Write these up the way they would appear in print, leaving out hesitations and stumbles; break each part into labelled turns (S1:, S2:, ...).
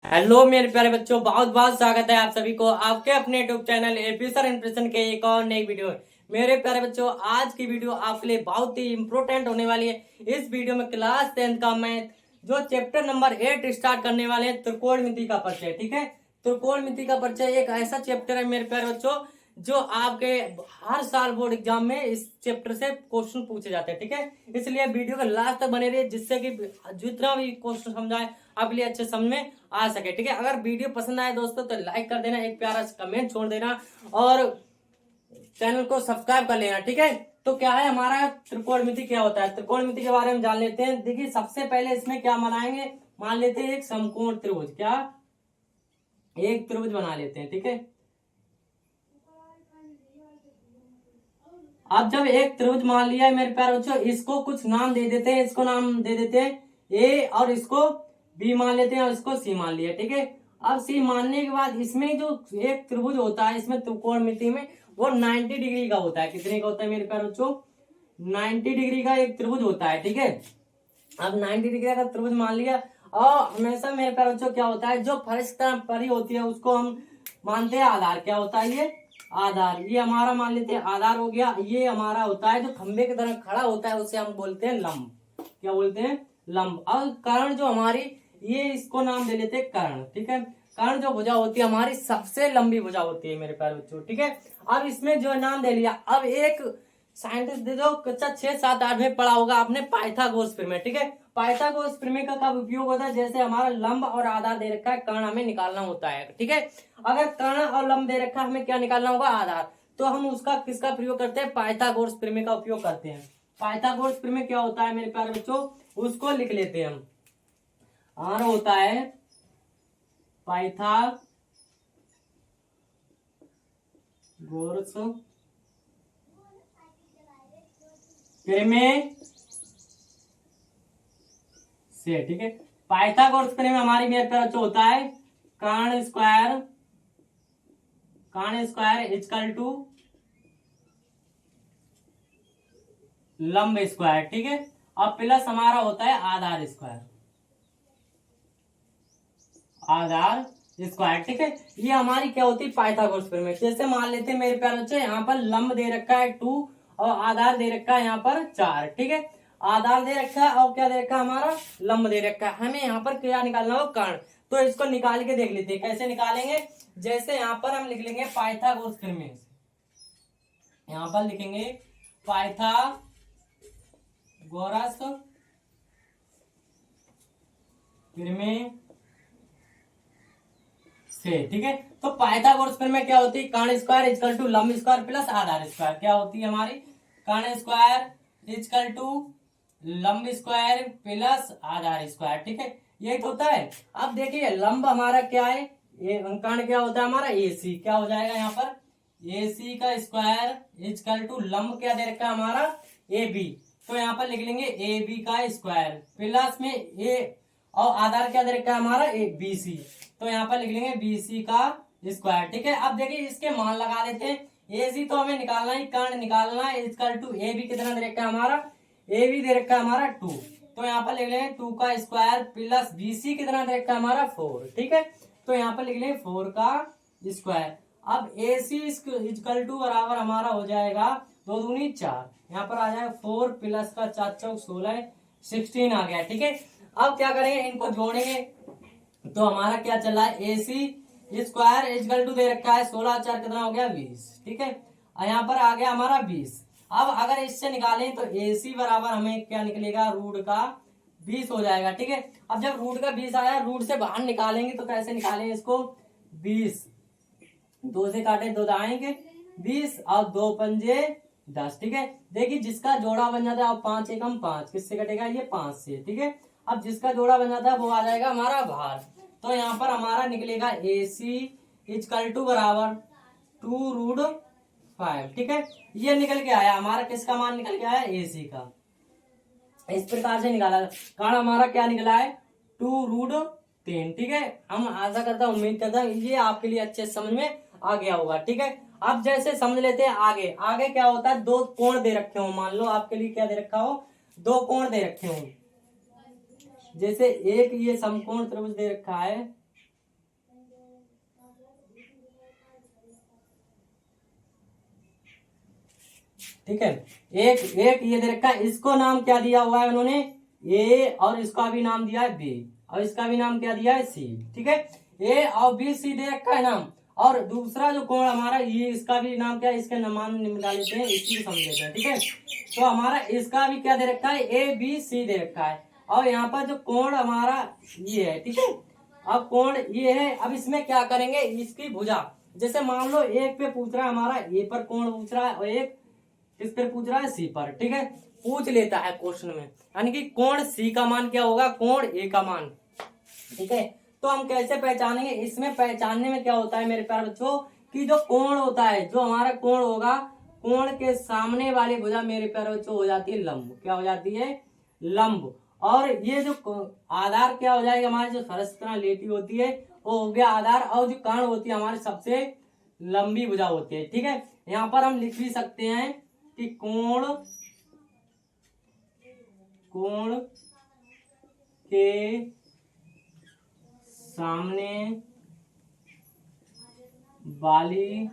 S1: Hello मेरे प्यारे बच्चों, बहुत बहुत स्वागत है आप सभी को आपके अपने YouTube channel AP sir impression के एक और नई वीडियो में। मेरे प्यारे बच्चों, आज की वीडियो आपके लिए बहुत ही इंपॉर्टेंट होने वाली है। इस वीडियो में क्लास 10 का मैथ जो चैप्टर नंबर 8 स्टार्ट करने वाले हैं, त्रिकोणमिति का परिचय। ठीक है, त्रिकोणमिति का परिचय एक ऐसा चैप्टर है मेरे प्यारे बच्चों जो आपके हर साल बोर्ड एग्जाम में इस चैप्टर से क्वेश्चन पूछे जाते हैं। ठीक है, इसलिए वीडियो के लास्ट तक बने रहिए, जिससे कि जितना भी क्वेश्चन समझाए आपके लिए अच्छे समझ में आ सके। ठीक है, अगर वीडियो पसंद आए दोस्तों तो लाइक कर देना, एक प्यारा सा कमेंट छोड़ देना और चैनल को सब्सक्राइब कर लेना। ठीक है, तो क्या है हमारा त्रिकोणमिति, क्या होता है त्रिकोणमिति के बारे में जान लेते हैं। देखिए, सबसे पहले इसमें क्या बनाएंगे, मान लेते हैं एक समकोण त्रिभुज, क्या एक त्रिभुज बना लेते हैं। ठीक है, अब जब एक त्रिभुज मान लिया है मेरे प्यारे बच्चों, इसको कुछ नाम दे देते हैं। इसको नाम दे देते हैं ए और इसको बी मान लेते हैं और इसको सी मान लिया। ठीक है, अब सी मानने के बाद इसमें जो एक त्रिभुज होता है, इसमें त्रिकोणमिति में वो 90 डिग्री का होता है। कितने का होता है मेरे प्यारे बच्चों, 90 डिग्री का एक त्रिभुज होता है। ठीक है, अब 90 डिग्री का त्रिभुज मान लिया। और हमेशा मेरे प्यारे बच्चों क्या होता है, जो फर्श की तरफ परी होती है उसको हम मानते हैं आधार। क्या होता है ये आधार, ये हमारा मान लेते हैं आधार हो गया। ये हमारा होता है जो खंबे की तरह खड़ा होता है, उसे हम बोलते हैं लंब। क्या बोलते हैं, लंब। और कर्ण जो हमारी, ये इसको नाम दे लेते हैं कर्ण। ठीक है, कर्ण जो भुजा होती है हमारी सबसे लंबी भुजा होती है मेरे प्यारे बच्चों। ठीक है, अब इसमें जो नाम दे लिया। अब एक साइंटिस्ट दे दो, कक्षा 6, 7, 8 में पढ़ा होगा आपने पाइथागोरस प्रमेय। ठीक है, पाइथागोरस प्रमेय का कब उपयोग होता है, जैसे हमारा लंब और आधार दे रखा है, कर्ण हमें निकालना होता है। ठीक है, अगर कर्ण और लंब दे रखा है, हमें क्या निकालना होगा, आधार। तो हम उसका किसका प्रयोग करते हैं, पाइथागोरस प्रमेय का उपयोग करते हैं। पाइथागोरस प्रमेय क्या होता है मेरे प्यारे बच्चों, उसको लिख लेते हैं हम। आर होता है पाइथागोरस प्रमेय से। ठीक है, पाइथागोरस प्रमेय में हमारी मेरे प्यारे बच्चों होता है कर्ण स्क्वायर इजकल टू लंब स्क्वायर। ठीक है, अब प्लस हमारा होता है आधार स्क्वायर। ठीक है, ये हमारी क्या होती है पाइथागोरस प्रमेय। जैसे मान लेते हैं मेरे प्यारे बच्चे, यहाँ पर लंब दे रखा है 2 और आधार दे रखा है यहाँ पर 4। ठीक है, आधार दे रखा है और क्या दे रखा है, हमारा लंब दे रखा है। हमें यहाँ पर क्या निकालना हो, कर्ण। तो इसको निकाल के देख लेते हैं कैसे निकालेंगे। जैसे यहाँ पर हम लिख लेंगे पाइथागोरस प्रमेय, यहाँ पर लिखेंगे पाइथागोरस प्रमेय से। ठीक है, तो पाइथागोरस प्रमेय क्या होती है, कर्ण स्क्वायर इजकल टू लंब स्क्वायर प्लस आधार स्क्वायर। क्या होती है हमारी, कर्ण स्क्वायर इजकल टू लंब स्क्वायर प्लस आधार स्क्वायर। ठीक है, यही तो होता है। अब देखिए लंब हमारा क्या है, ये कर्ण क्या होता है हमारा AC। क्या हो जाएगा यहाँ पर, AC का स्क्वायर इजकल टू लंब क्या दे रखा है हमारा AB। तो यहाँ पर लिख लेंगे AB का स्क्वायर प्लस में A और आधार क्या दे रखा है हमारा BC। तो यहाँ पर लिख लेंगे BC का स्क्वायर। ठीक है, अब देखिए इसके मान लगा देते हैं। AC तो हमें निकालना ही, कर्ण निकालना है, इजकल टू AB कितना दे रखा है हमारा, AB दे रखा है हमारा 2। तो यहाँ पर लिख लेंगे 2 का स्क्वायर प्लस BC कितना दे रखा है हमारा 4। ठीक है, तो यहाँ पर लिख लेंगे 4 का स्क्वायर। अब AC इजकल टू बराबर हमारा हो जाएगा 2 दूनी 4, यहाँ पर आ जाएगा 4 प्लस का 4 चौक 16, 16 आ गया। ठीक है, अब क्या करेंगे, इनको जोड़ेंगे। तो हमारा क्या चला है, AC स्क्वायर इजकल टू दे रखा है 16 4 कितना हो गया 20। ठीक है, और यहाँ पर आ गया हमारा 20। अब अगर इससे निकालें तो AC बराबर हमें क्या निकलेगा, रूट का 20 हो जाएगा। ठीक है, अब जब रूट का 20 आया, रूट से बाहर निकालेंगे तो कैसे निकालेंगे इसको, 20 2 से काटे 2 आएंगे 20 और 2 पंजे 10। ठीक है, देखिए जिसका जोड़ा बन जाता है, अब 5 एकम 5 किससे कटेगा, ये 5 से। ठीक है, अब जिसका जोड़ा बन जाता है वो आ जाएगा हमारा बाहर। तो यहाँ पर हमारा निकलेगा AC इजकल टू बराबर 2√5। ठीक है, ये निकल के आया हमारा, किसका मान निकल के आया, AC का। इस प्रकार से निकाला, कारण हमारा क्या निकला है 2√3। ठीक है, हम आशा करता हूँ, उम्मीद करता हूँ ये आपके लिए अच्छे समझ में आ गया होगा। ठीक है, अब जैसे समझ लेते हैं आगे। आगे क्या होता है, 2 कोण दे रखे हो, मान लो आपके लिए क्या दे रखा हो, 2 कोण दे रखे हो। जैसे एक ये समकोण त्रिभुज दे रखा है ठीक है। एक एक ये दे रखा है, इसको नाम क्या दिया हुआ है उन्होंने, ए, और इसका भी नाम दिया है बी, और इसका भी नाम क्या दिया है सी। ठीक है, ए और बी सी दे रखा है नाम, और दूसरा जो कोण हमारा ये, इसका भी नाम क्या है, इसके नाम निकाल लेते हैं, इसकी भी समझ लेते हैं। ठीक है, तो हमारा इसका भी क्या दे रखा है, ए बी सी दे रखा है, और यहाँ पर जो कोण हमारा ये है। ठीक है, अब कोण ये है, अब इसमें क्या करेंगे, इसकी भुजा, जैसे मान लो एक पे पूछ रहा है हमारा ए पर कोण पूछ रहा है, और एक इस पर पूछ रहा है सी पर। ठीक है, पूछ लेता है क्वेश्चन में, यानी कि कोण सी का मान क्या होगा, कोण ए का मान। ठीक है, तो हम कैसे पहचानेंगे, इसमें पहचानने में क्या होता है मेरे प्यारे बच्चों, कि जो कोण होता है, जो हमारा कोण होगा, कोण के सामने वाली भुजा मेरे प्यारे बच्चों हो जाती है लंब। क्या हो जाती है, लंब। और ये जो आधार क्या हो जाएगा, हमारी जो सरस लेटी होती है वो हो गया आधार, और जो कर्ण होती है हमारी सबसे लंबी भुजा होती है। ठीक है, यहाँ पर हम लिख भी सकते हैं कि कोण के सामने वाली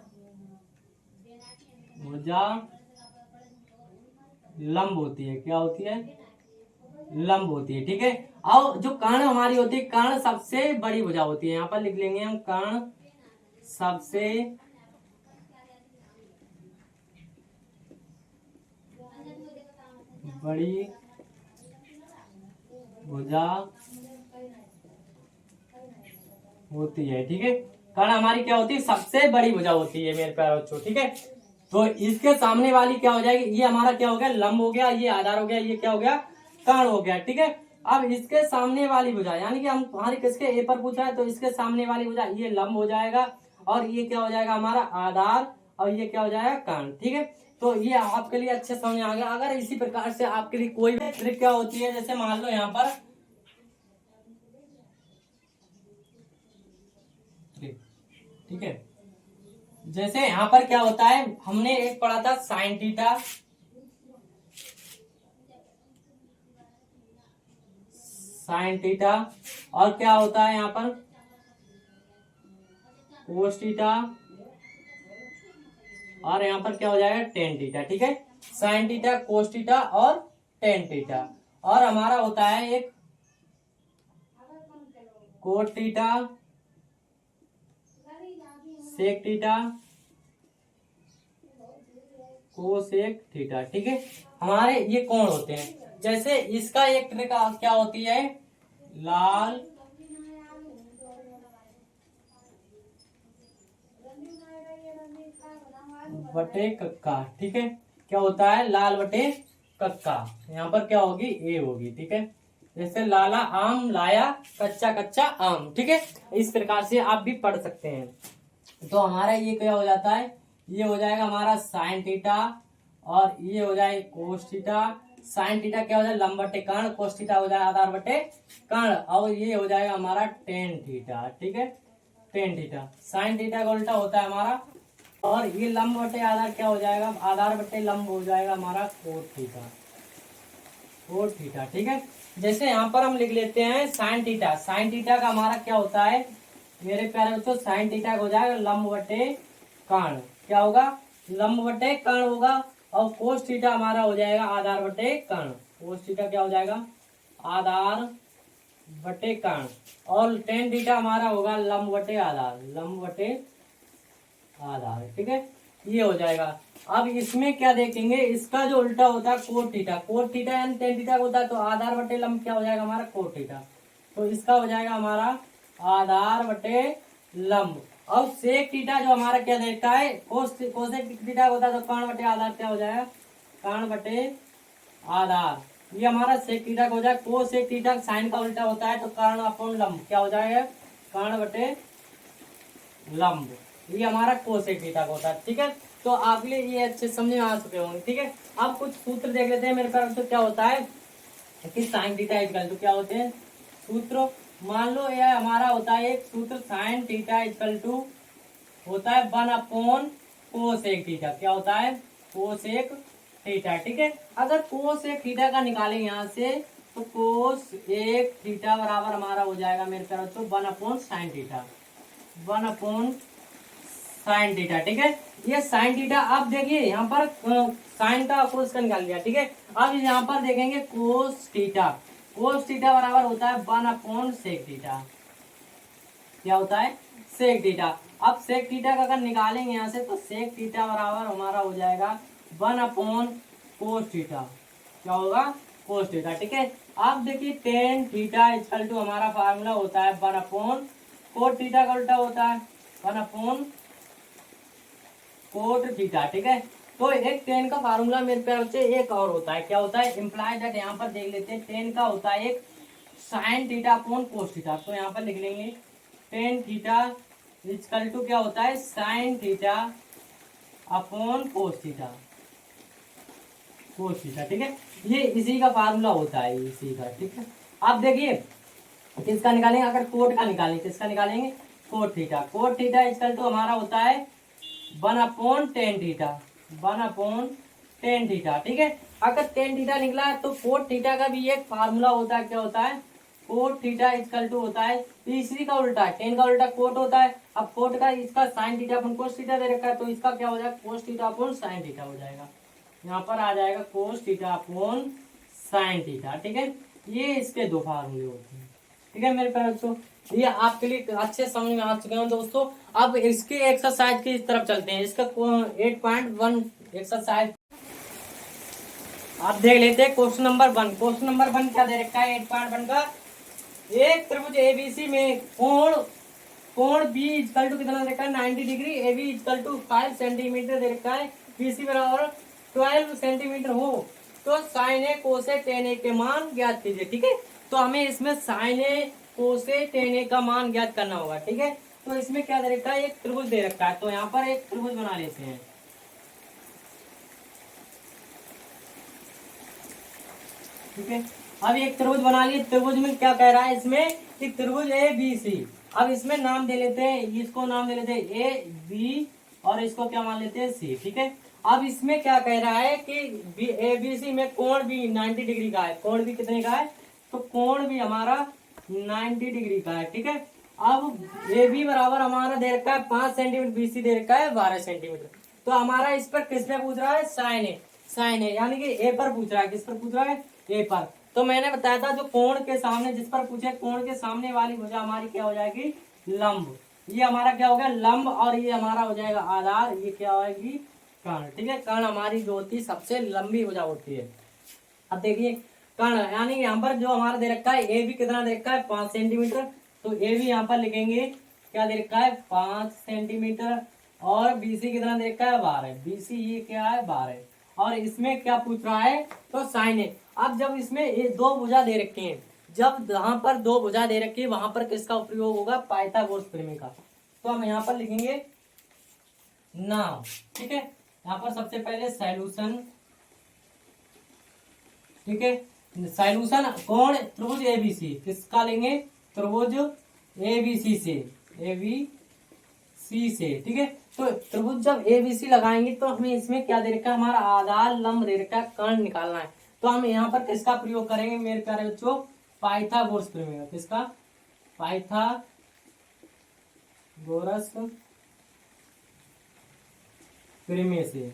S1: भुजा लंब होती है। क्या होती है, लंब होती है। ठीक है, और जो कर्ण हमारी होती है, कर्ण सबसे बड़ी भुजा होती है, यहाँ पर लिख लेंगे हम, कर्ण सबसे बड़ी भुजा होती है। ठीक है, कर्ण हमारी क्या होती है, सबसे बड़ी भुजा होती है मेरे प्यारे बच्चों। ठीक है, तो इसके सामने वाली क्या हो जाएगी, ये हमारा क्या हो गया, लंब हो गया, ये आधार हो गया, ये क्या हो गया, कर्ण हो गया। ठीक है, अब इसके सामने वाली भुजा, यानी कि हम हमारी किसके ए पर पूछा है, तो इसके सामने वाली भुजा ये लंब हो जाएगा, और ये क्या हो जाएगा हमारा आधार, और ये क्या हो जाएगा कर्ण। ठीक है, तो ये आपके लिए अच्छे समझ आ गया। अगर इसी प्रकार से आपके लिए कोई भी ट्रिक क्या होती है, जैसे मान लो यहाँ पर, ठीक है, जैसे यहाँ पर क्या होता है, हमने एक पढ़ा था साइन थीटा, साइन थीटा, और क्या होता है यहाँ पर कोस थीटा, और यहाँ पर क्या हो जाएगा टेन थीटा। ठीक है, साइन थीटा, कोस थीटा और टेन थीटा, और हमारा होता है एक cot theta, sec theta, cosec theta. ठीक है, हमारे ये कोण होते हैं। जैसे इसका एक ट्रिक क्या होती है, लाल बटे कक्का। ठीक है, क्या होता है, लाल बटे कक्का, यहाँ पर क्या होगी, ए होगी। ठीक है, जैसे लाला आम लाया, कच्चा कच्चा आम। ठीक है, इस प्रकार से आप भी पढ़ सकते हैं। तो हमारा ये क्या हो जाता है, ये हो जाएगा हमारा साइन थीटा, और ये हो जाएगा कोस थीटा। साइन थीटा क्या हो जाएगा, लंब बटे कर्ण, कोस थीटा हो जाएगा आधार बटे कर्ण, और ये हो जाएगा हमारा टेन थीटा। ठीक है, टेन थीटा, साइन थीटा का उल्टा होता है हमारा, और ये लंब बटे आधार क्या हो जाएगा, आधार बटे लंब हो जाएगा हमारा कोट थीटा, कोट थीटा। ठीक है, जैसे यहाँ पर हम लिख लेते हैं साइन थीटा, साइन थीटा का हमारा क्या होता है मेरे प्यारे बच्चों, साइन थीटा हो जाएगा लंब बटे कर्ण। क्या होगा, लंब बटे कर्ण होगा, और कोस थीटा हमारा हो जाएगा आधार बटे कर्ण। कोस थीटा क्या हो जाएगा, आधार बटे कर्ण, और टेन थीटा हमारा होगा लंब बटे आधार, लंब बटे आधार। ठीक है, ये हो जाएगा। अब इसमें क्या देखेंगे, इसका जो उल्टा होता है कोट थीटा, कोट थीटा यानी टेन थीटा होता है, तो आधार बटे लंब क्या हो जाएगा हमारा कोट थीटा, तो इसका हो जाएगा हमारा आधार बटे लंब। और सेक थीटा जो हमारा क्या देखता है, कोसेक थीटा होता है, तो कर्ण बटे आधार क्या हो जाएगा, कर्ण बटे आधार। ये हमारा सेक थीटा हो जाएगा। कोसेक थीटा साइन का उल्टा होता है, तो कर्ण अपॉन लंब क्या हो जाएगा, कर्ण बटे लंब। ये हमारा कोसेक थीटा होता है। ठीक है, तो आप लिए ये अच्छे समझ में आ चुके होंगे। ठीक है, अब कुछ सूत्र देख लेते हैं मेरे पास। तो क्या होता है कि साइन थीटा इक्वल टू क्या होते हैं सूत्र, मान लो यह हमारा होता है एक सूत्र, साइन थीटा इक्वल टू होता है 1 अपॉन कोसेक थीटा। क्या होता है, कोसेक थीटा। ठीक है, अगर कोसेक थीटा का निकालें यहाँ से, तो कोस एक थीटा बराबर हमारा हो जाएगा मेरे प्यारे बच्चों 1 upon sine theta, 1 upon sine theta, ठीक है। ये साइन थीटा, अब देखिए यहाँ पर साइन का कोस का निकाल लिया, ठीक है। अब यहाँ पर देखेंगे कोस थीटा, कोस थीटा बराबर होता है 1 सेक थीटा। क्या होता है? Sec theta. अब सेक थीटा का अगर निकालेंगे यहाँ से तो सेक थीटा बराबर हमारा हो जाएगा 1/कोस थीटा। क्या होगा? कोस थीटा, ठीक है। अब देखिए टेन थीटा इक्वल टू हमारा फार्मूला होता है 1/कोट थीटा का उल्टा होता है 1/कोट थीटा, ठीक है। तो एक टेन का फार्मूला मेरे प्यार बच्चे एक और होता है, क्या होता है? इम्प्लाई दैट, यहाँ पर देख लेते हैं टेन का होता है एक sine theta upon cos theta. तो यहाँ पर लिख लेंगे टेन थीटा इक्वल टू क्या होता है? Sine theta upon cos theta, cos theta, ठीक है। ये इसी का फार्मूला होता है, इसी का, ठीक है। अब देखिए किसका निकालेंगे? अगर कोट का निकालेंगे, किसका निकालेंगे? Cot theta. Cot theta equal to हमारा होता है 1/10 थीटा, 1/10 थीटा, ठीक है। अगर टेन थीटा निकला है तो कोट थीटा का भी एक फार्मूला होता है, क्या होता है? कोट थीटा इक्वल टू होता है तीसरी का उल्टा, टेन का उल्टा कोट होता है। अब कोट का इसका साइन थीटा अपन कोस थीटा दे रखा है, तो इसका क्या हो जाएगा? कोस थीटा अपन साइन थीटा हो जाएगा। यहाँ पर आ जाएगा cos theta upon sine theta, ठीक है। ये इसके दो फार्मूले होते हैं, ठीक है मेरे प्यारे बच्चों। ये आपके लिए अच्छे समझ में आ चुके हैं दोस्तों। अब इसके एक्सरसाइज की तरफ चलते हैं। इसका 8.1 एक्सरसाइज आप देख लेते हैं। क्वेश्चन नंबर 1, क्वेश्चन नंबर 1 क्या दे रखा है? 8.1 का एक त्रिभुज एबीसी में कोण बी इक्वल टू कितना दे रखा है? 90 degree, A B equal to 5 centimetre दे रखा है, बीसी बराबर 12 सेंटीमीटर हो तो साइन ए कोसे टेन ए के मान ज्ञात कीजिए, ठीक है। तो हमें इसमें साइन ए कोसे टेन ए का मान ज्ञात करना होगा, ठीक है। तो इसमें क्या दे रखा है? एक त्रिभुज दे रखा है, तो यहाँ पर एक त्रिभुज बना लेते हैं, ठीक है। अब एक त्रिभुज बना लिए। त्रिभुज में क्या कह रहा है? इसमें कि त्रिभुज ए बी सी। अब इसमें नाम दे लेते हैं, इसको नाम दे लेते हैं ए बी और इसको क्या मान लेते हैं? सी, ठीक है। अब इसमें क्या कह रहा है कि ए बी सी में कोण भी 90 डिग्री का है। कोण भी कितने का है? तो कोण भी हमारा 90 डिग्री का है, ठीक है। अब ए बी बराबर हमारा दे रखा है 5 सेंटीमीटर, बी सी दे रखा है 12 सेंटीमीटर। तो हमारा इस पर किस पे पूछ रहा है? साइन ए, साइन ए यानी कि ए पर पूछ रहा है। किस पर पूछ रहा है? ए पर। तो मैंने बताया था जो कोण के सामने, जिस पर पूछे कोण के सामने वाली भुजा हमारी क्या हो जाएगी? लंब। ये हमारा क्या हो गया? लंब। और ये हमारा हो जाएगा आधार, ये क्या होगी? कर्ण, ठीक है। कर्ण हमारी जो होती है सबसे लंबी भुजा होती है। अब देखिए कर्ण यानी यहाँ पर जो हमारा दे रखा है ए भी कितना दे रखा है? 5 सेंटीमीटर। तो ए भी यहाँ पर लिखेंगे क्या दे रखा है? 5 सेंटीमीटर। और बीसी कितना दे रखा है? 12। बीसी ये क्या है? 12। और इसमें क्या पूछ रहा है? तो साइन ए। अब जब इसमें ये दो भुजा दे रखे हैं, जब यहाँ पर दो भुजा दे रखी है वहां पर किसका प्रयोग होगा? पाइथागोरस प्रमेय का। तो हम यहाँ पर लिखेंगे नाउ, ठीक है। यहाँ पर सबसे पहले सॉल्यूशन, ठीक है। सॉल्यूशन कोण त्रिभुज एबीसी किसका लेंगे? त्रिभुज एबीसी से, एबीसी से, ठीक है। तो त्रिभुज जब एबीसी लगाएंगे तो हमें इसमें क्या दे रखा है? हमारा आधार लंब दे रखा है, कर्ण निकालना है। तो हम यहाँ पर किसका प्रयोग करेंगे मेरे प्यारे बच्चों? पाइथागोरस प्रमेय। किसका? पाइथागोरस प्रमेय से।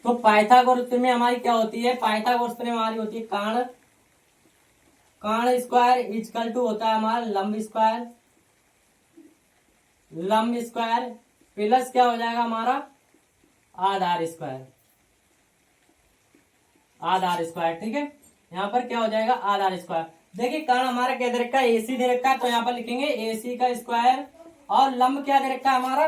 S1: तो पाइथागोरस प्रमेय हमारी क्या होती है? पाइथागोरस प्रमेय हमारी होती है कर्ण स्क्वायर इक्वल टू होता है हमारा लंब स्क्वायर, लंब स्क्वायर प्लस क्या हो जाएगा हमारा? आधार स्क्वायर, आधार स्क्वायर, ठीक है। यहाँ पर क्या हो जाएगा? आधार स्क्वायर। देखिए कर्ण हमारा क्या दे रखा है? एसी दे रखा है, तो यहाँ पर लिखेंगे एसी का स्क्वायर। और लंब क्या दे रखा है हमारा?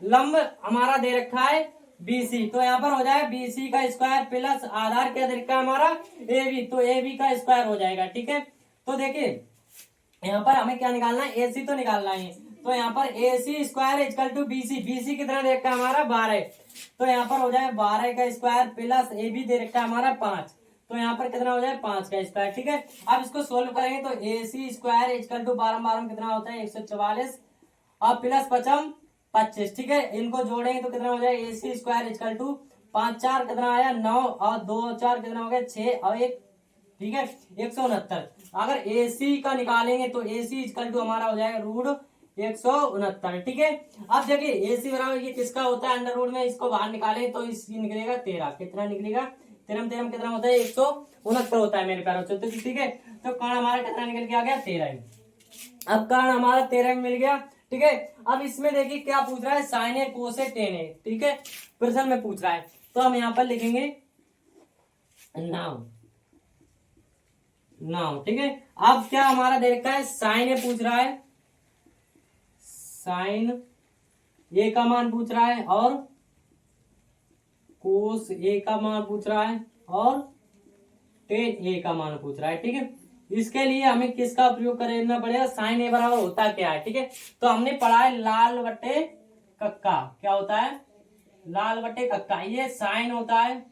S1: लंब हमारा दे रखा है बीसी, तो यहाँ पर हो जाएगा बीसी का स्क्वायर प्लस आधार क्या दे रखा है हमारा? एबी, तो एबी का स्क्वायर हो जाएगा, ठीक है। तो देखिए यहाँ पर हमें क्या निकालना है? एसी तो निकालना है। तो यहाँ पर AC square equal to BC, BC कितना दे रखा है हमारा? 12। तो यहाँ पर हो जाए 12 का स्क्वायर प्लस ए बी दे रखा है हमारा 5। तो यहाँ पर कितना हो जाए? 5 का स्क्वायर, ठीक है। अब इसको सोल्व करेंगे तो ए सी स्क्वायर इक्वल टू 12 कितना होता है? 144 और प्लस 5 25, ठीक है। इनको जोड़ेंगे तो कितना हो जाए? ए सी स्क्वायर इक्वल टू 5 4 कितना आया? 9 और 2 4 कितना हो गया? 6 और 1, ठीक है, 169। अगर ए सी का निकालेंगे तो ए सी इक्वल टू हमारा हो जाएगा रूट 169। ठीक है, अब देखिए AC बराबर ये किसका होता है, अंडर रूट में इसको बाहर निकाले तो इसकी निकलेगा 13। कितना निकलेगा, 13 13 कितना होता है, 169 होता है मेरे प्यारों से। तो ठीक है, तो कर्ण हमारा कितना निकल के आ गया, 13। अब कर्ण हमारा 13 मिल गया। ठीक है, अब इसमें देखिए क्या पूछ रहा है, साइन ए कोस ए टेन ए। ठीक है, प्रश्न में पूछ रहा है, तो हम यहाँ पर लिखेंगे नाउ। नाउ ठीक है, अब क्या हमारा दे रखा है, साइन ए पूछ रहा है, साइन ए का मान पूछ रहा है, और कोस ए का मान पूछ रहा है, और टेन ए का मान पूछ रहा है। ठीक है, इसके लिए हमें किसका प्रयोग करना पड़ेगा, साइन ए बराबर होता क्या है। ठीक है, तो हमने पढ़ा है लाल बटे कक्का। क्या होता है, लाल बटे कक्का। ये साइन होता है,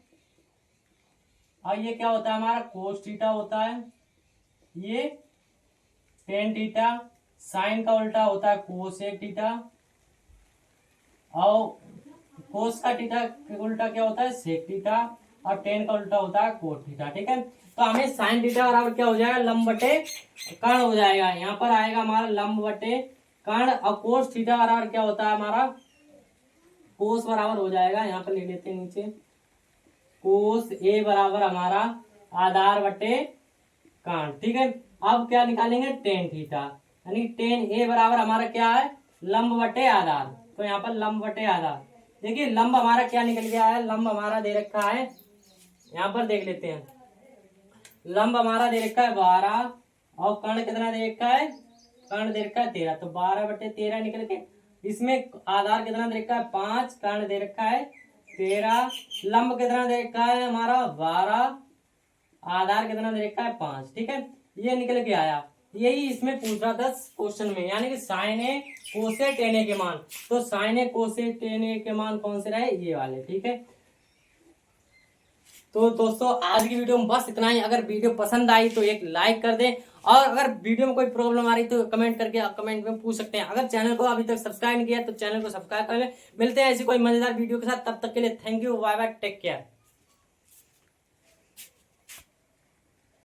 S1: और ये क्या होता है हमारा, कोस थीटा होता है। ये टेन थीटा, साइन का उल्टा होता है कोसेक थीटा, और कोस का थीटा उल्टा क्या होता है, सेक थीटा, और टेन का उल्टा होता है कोट थीटा। ठीक है, तो हमें साइन थीटा बराबर क्या हो जाएगा, लंब बटे कर्ण हो जाएगा। यहाँ पर आएगा हमारा लंब बटे कर्ण, और कोस थीटा बराबर क्या होता है हमारा, कोस बराबर हो जाएगा, यहाँ पर लिख लेते हैं नीचे, कोस ए बराबर हमारा आधार बटे कर्ण। ठीक है, अब क्या निकालेंगे, टेन थीटा, यानी टेन ए बराबर हमारा क्या है, लंब बटे आधार। तो यहाँ पर लंब बटे आधार, देखिए लंब हमारा क्या निकल गया है, लंब हमारा दे रखा है, यहाँ पर देख लेते हैं, लंब हमारा दे रखा है 12, और कर्ण कितना दे रखा है, कर्ण दे रखा है 13। तो 12 बटे 13 निकल के, इसमें आधार कितना दे रखा है 5, कर्ण दे रखा है 13, लंब कितना दे रखा है हमारा 12, आधार कितना दे रखा है 5। ठीक है, ये निकल के आया। यही इसमें पूछ रहा था क्वेश्चन में, यानी कि साइन ए कोसे टेन ए के मान। तो साइन ए कोसे टेन ए के मान कौन से रहे, ये वाले। ठीक है, तो दोस्तों आज की वीडियो में बस इतना ही। अगर वीडियो पसंद आई तो एक लाइक कर दें, और अगर वीडियो में कोई प्रॉब्लम आ रही तो कमेंट करके कमेंट में पूछ सकते हैं। अगर चैनल को अभी तक सब्सक्राइब नहीं किया तो चैनल को सब्सक्राइब कर लें। मिलते हैं ऐसी कोई मजेदार वीडियो के साथ, तब तक के लिए thank you, bye bye, take care.